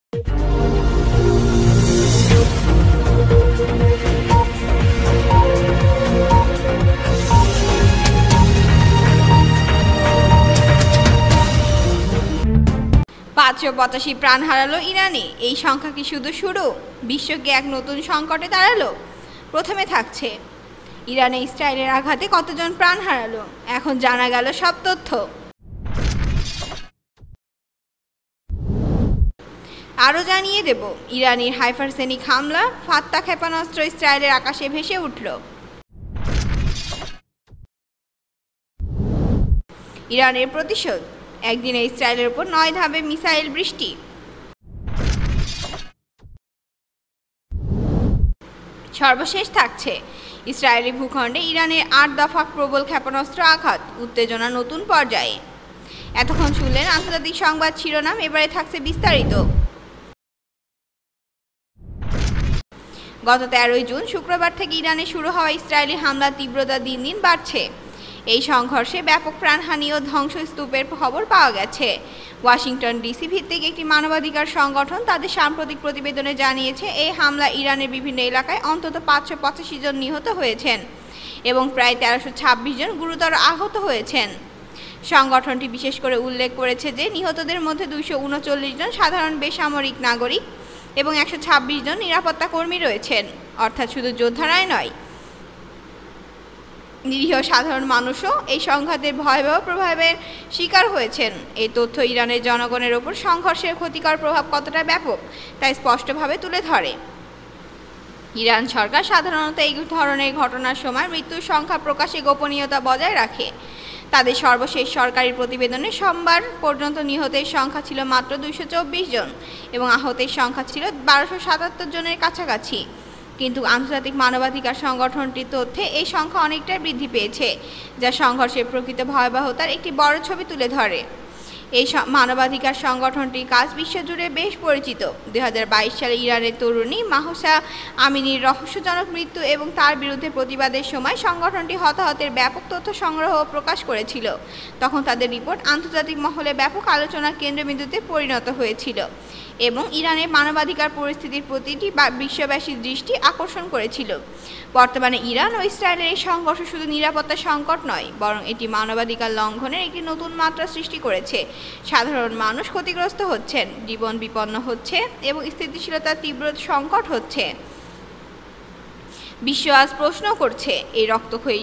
585 প্রাণ হারালো ইরানে। এই সংখ্যা কি শুধু শুরু? বিশ্বকে এক নতুন সংকটে দাঁড়ালো? প্রথমে থাকছে ইরানে ইসরায়েলের আঘাতে কতজন প্রাণ হারালো। এখন জানা গেল সব তথ্য। আরও জানিয়ে দেব, ইরানের হাইপারসোনিক হামলা, ফাত্তা ক্ষেপণাস্ত্র ইসরায়েলের আকাশে ভেসে উঠল। ইরানের প্রতিশোধ, একদিনে ইসরায়েলের উপর 9 ধাপে মিসাইল বৃষ্টি। সর্বশেষ থাকছে ইসরায়েলি ভূখণ্ডে ইরানের 8 দফা প্রবল ক্ষেপণাস্ত্র আঘাত, উত্তেজনা নতুন পর্যায়ে। এতক্ষণ শুনলেন আন্তর্জাতিক সংবাদ শিরোনাম, এবারে থাকছে বিস্তারিত। গত 13 জুন শুক্রবার থেকে ইরানে শুরু হওয়া ইসরায়েলি হামলার তীব্রতা দিন দিন বাড়ছে। এই সংঘর্ষে ব্যাপক প্রাণহানি ও ধ্বংসস্তূপের খবর পাওয়া গেছে। ওয়াশিংটন ডিসি ভিত্তিক একটি মানবাধিকার সংগঠন তাদের সাম্প্রতিক প্রতিবেদনে জানিয়েছে, এই হামলা ইরানের বিভিন্ন এলাকায় অন্তত 585 জন নিহত হয়েছেন এবং প্রায় 1326 জন গুরুতর আহত হয়েছেন। সংগঠনটি বিশেষ করে উল্লেখ করেছে যে নিহতদের মধ্যে 239 জন সাধারণ বেসামরিক নাগরিক এবং 126 জন নিরাপত্তা কর্মী রয়েছেন, অর্থাৎ শুধু যোদ্ধারাই নয়, নিরীহ সাধারণ মানুষও এই সংঘাতের ভয়াবহ প্রভাবের শিকার হয়েছেন। এই তথ্য ইরানের জনগণের ওপর সংঘর্ষের ক্ষতিকর প্রভাব কতটা ব্যাপক তা স্পষ্টভাবে তুলে ধরে। ইরান সরকার সাধারণত এই ধরনের ঘটনার সময় মৃত্যুর সংখ্যা প্রকাশে গোপনীয়তা বজায় রাখে। তাদের সর্বশেষ সরকারি প্রতিবেদনে সোমবার পর্যন্ত নিহতের সংখ্যা ছিল মাত্র 224 জন এবং আহতের সংখ্যা ছিল 1277 জনের কাছাকাছি। কিন্তু আন্তর্জাতিক মানবাধিকার সংগঠনটির তথ্যে এই সংখ্যা অনেকটাই বৃদ্ধি পেয়েছে, যা সংঘর্ষের প্রকৃত ভয়াবহতার একটি বড় ছবি তুলে ধরে। এই মানবাধিকার সংগঠনটির কাজ বিশ্বজুড়ে বেশ পরিচিত। 2022 সালে ইরানের তরুণী মাহসা আমিনির রহস্যজনক মৃত্যু এবং তার বিরুদ্ধে প্রতিবাদের সময় সংগঠনটি হতাহতের ব্যাপক তথ্য সংগ্রহ ও প্রকাশ করেছিল। তখন তাদের রিপোর্ট আন্তর্জাতিক মহলে ব্যাপক আলোচনার কেন্দ্রবিন্দুতে পরিণত হয়েছিল এবং ইরানের মানবাধিকার পরিস্থিতির প্রতি বিশ্ববাসীর দৃষ্টি আকর্ষণ করেছিল। বর্তমানে ইরান ও ইসরায়েলের এই সংঘর্ষ শুধু নিরাপত্তা সংকট নয়, বরং এটি মানবাধিকার লঙ্ঘনের একটি নতুন মাত্রা সৃষ্টি করেছে। সাধারণ মানুষ ক্ষতিগ্রস্ত হচ্ছেন, জীবন বিপন্ন হচ্ছে এবং স্থিতিশীলতার তীব্র সংকট হচ্ছে। বিশ্ব আজ প্রশ্ন করছে, এই রক্তক্ষয়ী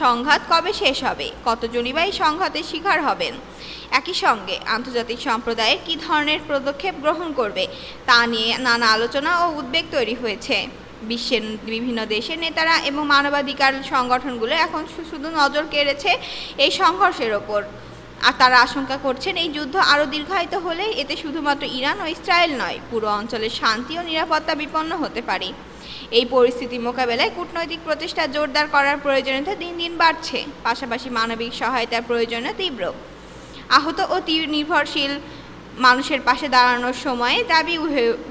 সংঘাত কবে শেষ হবে? কতজনই বা এই সংঘাতের শিকার হবেন? একই সঙ্গে আন্তর্জাতিক সম্প্রদায়ের কী ধরনের পদক্ষেপ গ্রহণ করবে তা নিয়ে নানা আলোচনা ও উদ্বেগ তৈরি হয়েছে। বিশ্বের বিভিন্ন দেশের নেতারা এবং মানবাধিকার সংগঠনগুলো এখন শুধু নজর কেড়েছে এই সংঘর্ষের ওপর, আর তারা আশঙ্কা করছেন এই যুদ্ধ আরও দীর্ঘায়িত হলে এতে শুধুমাত্র ইরান ও ইসরায়েল নয়, পুরো অঞ্চলের শান্তি ও নিরাপত্তা বিপন্ন হতে পারে। এই পরিস্থিতি মোকাবেলায় কূটনৈতিক প্রচেষ্টা জোরদার করার প্রয়োজনীয়তা দিন দিন বাড়ছে, পাশাপাশি মানবিক সহায়তার প্রয়োজনীয়তা তীব্র। আহত ও নির্ভরশীল মানুষের পাশে দাঁড়ানোর সময়ে দাবি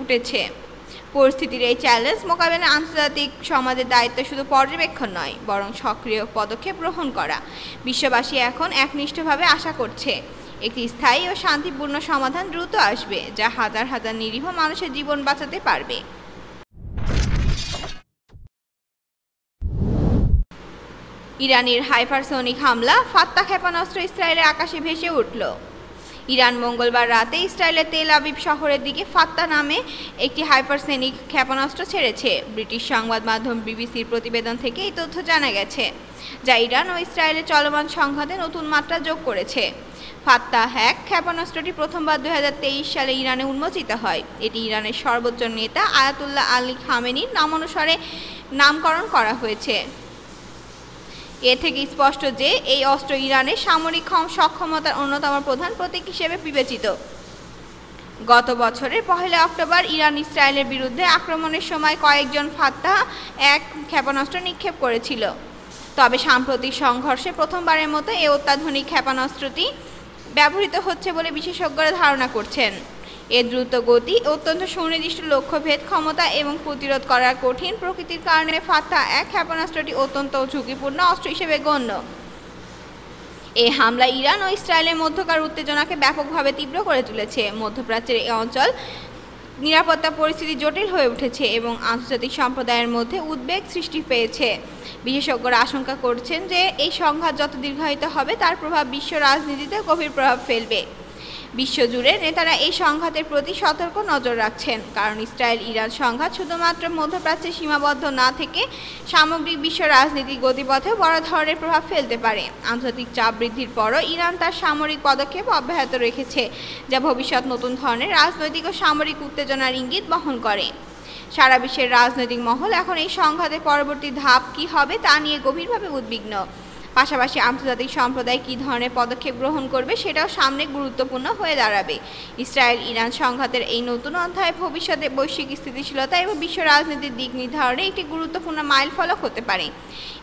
উঠেছে। পরিস্থিতির এই চ্যালেঞ্জ মোকাবেলায় আন্তর্জাতিক সমাজের দায়িত্ব শুধু পর্যবেক্ষণ নয়, বরং সক্রিয় পদক্ষেপ গ্রহণ করা। বিশ্ববাসী এখন একনিষ্ঠভাবে আশা করছে একটি স্থায়ী ও শান্তিপূর্ণ সমাধান দ্রুত আসবে, যা হাজার হাজার নিরীহ মানুষের জীবন বাঁচাতে পারবে। ইরানের হাইপারসোনিক হামলা, ফাত্তা ক্ষেপণাস্ত্র ইসরায়েলের আকাশে ভেসে উঠল। ইরান মঙ্গলবার রাতে ইসরায়েলের তেল আবিব শহরের দিকে ফাত্তা নামে একটি হাইপারসোনিক ক্ষেপণাস্ত্র ছেড়েছে। ব্রিটিশ সংবাদ মাধ্যম বিবিসির প্রতিবেদন থেকে এই তথ্য জানা গেছে, যা ইরান ও ইসরায়েলের চলমান সংঘাতে নতুন মাত্রা যোগ করেছে। ফাত্তা ক্ষেপণাস্ত্রটি প্রথমবার 2023 সালে ইরানে উন্মোচিত হয়। এটি ইরানের সর্বোচ্চ নেতা আয়াতুল্লাহ আলী খামেনির নামানুসারে নামকরণ করা হয়েছে। এ থেকে স্পষ্ট যে এই অস্ত্র ইরানের সামরিক সক্ষমতার অন্যতম প্রধান প্রতীক হিসেবে বিবেচিত। গত বছরের 1 অক্টোবর ইরান ইসরায়েলের বিরুদ্ধে আক্রমণের সময় কয়েকজন ফাত্তা ক্ষেপণাস্ত্র নিক্ষেপ করেছিল। তবে সাম্প্রতিক সংঘর্ষে প্রথমবারের মতো এই অত্যাধুনিক ক্ষেপণাস্ত্রটি ব্যবহৃত হচ্ছে বলে বিশেষজ্ঞরা ধারণা করছেন। এর দ্রুত গতি, অত্যন্ত সুনির্দিষ্ট লক্ষ্যভেদ ক্ষমতা এবং প্রতিরোধ করার কঠিন প্রকৃতির কারণে ফাত্তা ক্ষেপণাস্ত্রটি অত্যন্ত ঝুঁকিপূর্ণ অস্ত্র হিসেবে গণ্য। এই হামলা ইরান ও ইসরায়েলের মধ্যকার উত্তেজনাকে ব্যাপকভাবে তীব্র করে তুলেছে। মধ্যপ্রাচ্যের এই অঞ্চল নিরাপত্তা পরিস্থিতি জটিল হয়ে উঠেছে এবং আন্তর্জাতিক সম্প্রদায়ের মধ্যে উদ্বেগ সৃষ্টি পেয়েছে। বিশেষজ্ঞরা আশঙ্কা করছেন যে এই সংঘাত যত দীর্ঘায়িত হবে তার প্রভাব বিশ্ব রাজনীতিতে গভীর প্রভাব ফেলবে। বিশ্বজুড়ে নেতারা এই সংঘাতের প্রতি সতর্ক নজর রাখছেন, কারণ ইসরায়েল ইরান সংঘাত শুধুমাত্র মধ্যপ্রাচ্যে সীমাবদ্ধ না থেকে সামগ্রিক বিশ্ব রাজনীতিক গতিপথেও বড় ধরনের প্রভাব ফেলতে পারে। আন্তর্জাতিক চাপ বৃদ্ধির পরও ইরান তার সামরিক পদক্ষেপ অব্যাহত রেখেছে, যা ভবিষ্যৎ নতুন ধরনের রাজনৈতিক ও সামরিক উত্তেজনার ইঙ্গিত বহন করে। সারা বিশ্বের রাজনৈতিক মহল এখন এই সংঘাতের পরবর্তী ধাপ কী হবে তা নিয়ে গভীরভাবে উদ্বিগ্ন। পাশাপাশি আন্তর্জাতিক সম্প্রদায় কী ধরনের পদক্ষেপ গ্রহণ করবে সেটাও সামনে গুরুত্বপূর্ণ হয়ে দাঁড়াবে। ইসরায়েল ইরান সংঘাতের এই নতুন অধ্যায় ভবিষ্যতে বৈশ্বিক স্থিতিশীলতা এবং বিশ্ব রাজনীতির দিক নির্ধারণে একটি গুরুত্বপূর্ণ মাইলফলক হতে পারে।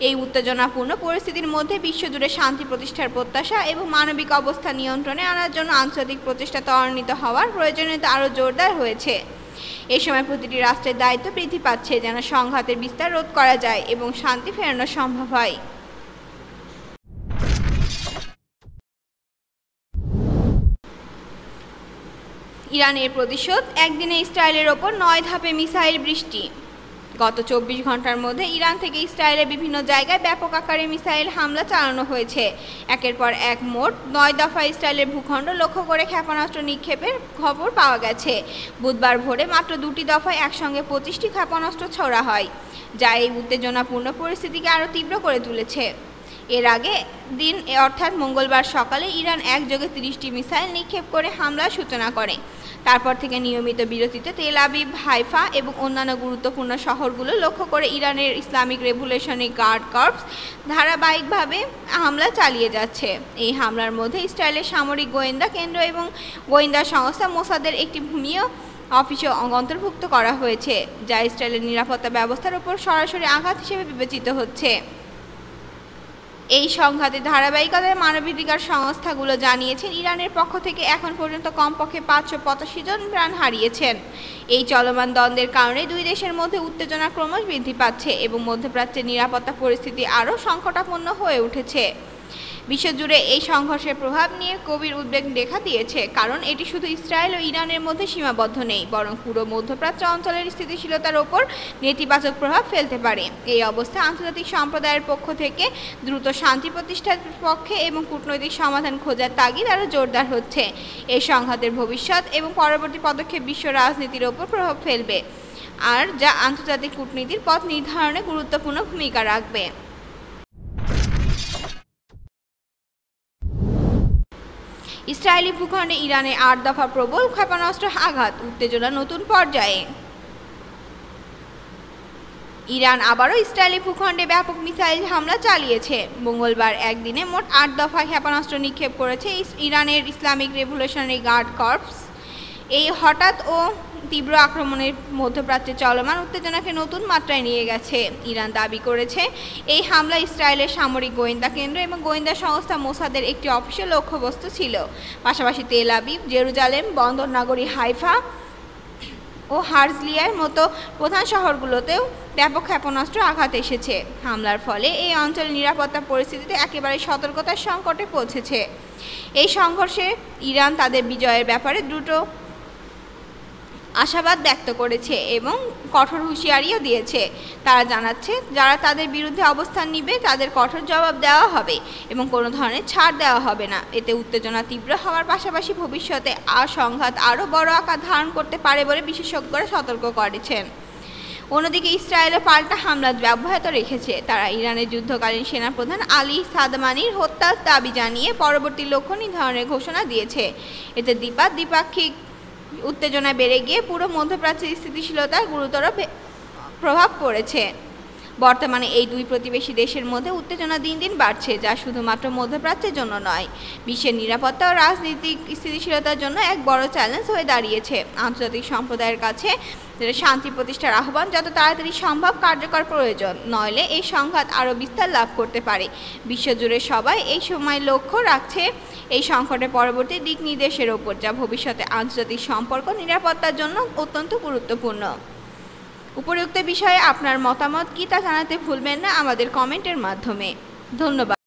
এই উত্তেজনাপূর্ণ পরিস্থিতির মধ্যে বিশ্বজুড়ে শান্তি প্রতিষ্ঠার প্রত্যাশা এবং মানবিক অবস্থা নিয়ন্ত্রণে আনার জন্য আন্তর্জাতিক প্রচেষ্টা ত্বরান্বিত হওয়ার প্রয়োজনীয়তা আরও জোরদার হয়েছে। এই সময় প্রতিটি রাষ্ট্রের দায়িত্ব বৃদ্ধি পাচ্ছে যেন সংঘাতের বিস্তার রোধ করা যায় এবং শান্তি ফেরানো সম্ভব হয়। ইরানের প্রতিশোধ, একদিনে ইসরায়েলের ওপর 9 ধাপে মিসাইল বৃষ্টি। গত 24 ঘন্টার মধ্যে ইরান থেকে ইসরায়েলের বিভিন্ন জায়গায় ব্যাপক আকারে মিসাইল হামলা চালানো হয়েছে। একের পর এক মোট 9 দফা ইসরায়েলের ভূখণ্ড লক্ষ্য করে ক্ষেপণাস্ত্র নিক্ষেপের খবর পাওয়া গেছে। বুধবার ভোরে মাত্র 2টি দফায় একসঙ্গে 25টি ক্ষেপণাস্ত্র ছোড়া হয়, যা এই উত্তেজনাপূর্ণ পরিস্থিতিকে আরও তীব্র করে তুলেছে। এর আগে দিন অর্থাৎ মঙ্গলবার সকালে ইরান একযোগে 30টি মিসাইল নিক্ষেপ করে হামলার সূচনা করে। তারপর থেকে নিয়মিত বিরতিতে তেল আবিব, হাইফা এবং অন্যান্য গুরুত্বপূর্ণ শহরগুলো লক্ষ্য করে ইরানের ইসলামিক রেভলিউশনারি গার্ড কর্পস ধারাবাহিকভাবে হামলা চালিয়ে যাচ্ছে। এই হামলার মধ্যে ইসরায়েলের সামরিক গোয়েন্দা কেন্দ্র এবং গোয়েন্দা সংস্থা মোসাদের একটি ভূমিও অফিসও অন্তর্ভুক্ত করা হয়েছে, যা ইসরায়েলের নিরাপত্তা ব্যবস্থার উপর সরাসরি আঘাত হিসেবে বিবেচিত হচ্ছে। এই সংঘাতের ধারাবাহিকতায় মানবাধিকার সংস্থাগুলো জানিয়েছেন ইরানের পক্ষ থেকে এখন পর্যন্ত কমপক্ষে 585 জন প্রাণ হারিয়েছেন। এই চলমান দ্বন্দ্বের কারণে দুই দেশের মধ্যে উত্তেজনা ক্রমশ বৃদ্ধি পাচ্ছে এবং মধ্যপ্রাচ্যের নিরাপত্তা পরিস্থিতি আরও সংকটাপন্ন হয়ে উঠেছে। বিশ্বজুড়ে এই সংঘর্ষের প্রভাব নিয়ে গভীর উদ্বেগ দেখা দিয়েছে, কারণ এটি শুধু ইসরায়েল ও ইরানের মধ্যে সীমাবদ্ধ নেই, বরং পুরো মধ্যপ্রাচ্য অঞ্চলের স্থিতিশীলতার ওপর নেতিবাচক প্রভাব ফেলতে পারে। এই অবস্থায় আন্তর্জাতিক সম্প্রদায়ের পক্ষ থেকে দ্রুত শান্তি প্রতিষ্ঠার পক্ষে এবং কূটনৈতিক সমাধান খোঁজার তাগিদ আরও জোরদার হচ্ছে। এই সংঘাতের ভবিষ্যৎ এবং পরবর্তী পদক্ষেপ বিশ্ব রাজনীতির ওপর প্রভাব ফেলবে, আর যা আন্তর্জাতিক কূটনীতির পথ নির্ধারণে গুরুত্বপূর্ণ ভূমিকা রাখবে। ইসরায়েলি ভূখণ্ডে ইরানের 8 দফা প্রবল ক্ষেপণাস্ত্র আঘাত, উত্তেজনা নতুন পর্যায়ে। ইরান আবারও ইসরায়েলি ভূখণ্ডে ব্যাপক মিসাইল হামলা চালিয়েছে। মঙ্গলবার একদিনে মোট 8 দফা ক্ষেপণাস্ত্র নিক্ষেপ করেছে ইরানের ইসলামিক রেভলিউশনারি গার্ড কর্পস। এই হঠাৎ ও তীব্র আক্রমণের মধ্যপ্রাচ্যে চলমান উত্তেজনাকে নতুন মাত্রায় নিয়ে গেছে। ইরান দাবি করেছে এই হামলা ইসরায়েলের সামরিক গোয়েন্দা কেন্দ্র এবং গোয়েন্দা সংস্থা মোসাদের একটি অফিসের লক্ষ্যবস্তু ছিল। পাশাপাশি তেল আবিব, জেরুজালেম, বন্দর নগরী হাইফা ও হারজলিয়ার মতো প্রধান শহরগুলোতেও ব্যাপক ক্ষেপণাস্ত্র আঘাত এসেছে। হামলার ফলে এই অঞ্চলের নিরাপত্তা পরিস্থিতিতে একেবারে সতর্কতার সংকটে পৌঁছেছে। এই সংঘর্ষে ইরান তাদের বিজয়ের ব্যাপারে দ্রুত আশাবাদ ব্যক্ত করেছে এবং কঠোর হুঁশিয়ারিও দিয়েছে। তারা জানাচ্ছে যারা তাদের বিরুদ্ধে অবস্থান নিবে তাদের কঠোর জবাব দেওয়া হবে এবং কোনো ধরনের ছাড় দেওয়া হবে না। এতে উত্তেজনা তীব্র হওয়ার পাশাপাশি ভবিষ্যতে সংঘাত আরও বড় আকার ধারণ করতে পারে বলে বিশেষজ্ঞরা সতর্ক করেছেন। অন্যদিকে ইসরায়েলও পাল্টা হামলা অব্যাহত রেখেছে। তারা ইরানের যুদ্ধকালীন সেনাপ্রধান আলী সাদমানির হত্যার দাবি জানিয়ে পরবর্তী লক্ষ্য নির্ধারণের ঘোষণা দিয়েছে। এতে দ্বিপাক্ষিক উত্তেজনা বেড়ে গিয়ে পুরো মধ্যপ্রাচ্যের স্থিতিশীলতার গুরুতর প্রভাব পড়েছে। বর্তমানে এই দুই প্রতিবেশী দেশের মধ্যে উত্তেজনা দিন দিন বাড়ছে, যা শুধুমাত্র মধ্যপ্রাচ্যের জন্য নয়, বিশ্বের নিরাপত্তা ও রাজনৈতিক স্থিতিশীলতার জন্য এক বড় চ্যালেঞ্জ হয়ে দাঁড়িয়েছে। আন্তর্জাতিক সম্প্রদায়ের কাছে শান্তি প্রতিষ্ঠার আহ্বান যত তাড়াতাড়ি সম্ভব কার্যকর প্রয়োজন, নইলে এই সংঘাত আরও বিস্তার লাভ করতে পারে। বিশ্বজুড়ে সবাই এই সময় লক্ষ্য রাখছে এই সংকটের পরবর্তী দিক নির্দেশের ওপর, যা ভবিষ্যতে আন্তর্জাতিক সম্পর্ক নিরাপত্তার জন্য অত্যন্ত গুরুত্বপূর্ণ। উপরোক্ত বিষয়ে আপনার মতামত কি তা জানাতে ভুলবেন না আমাদের কমেন্টের মাধ্যমে। ধন্যবাদ।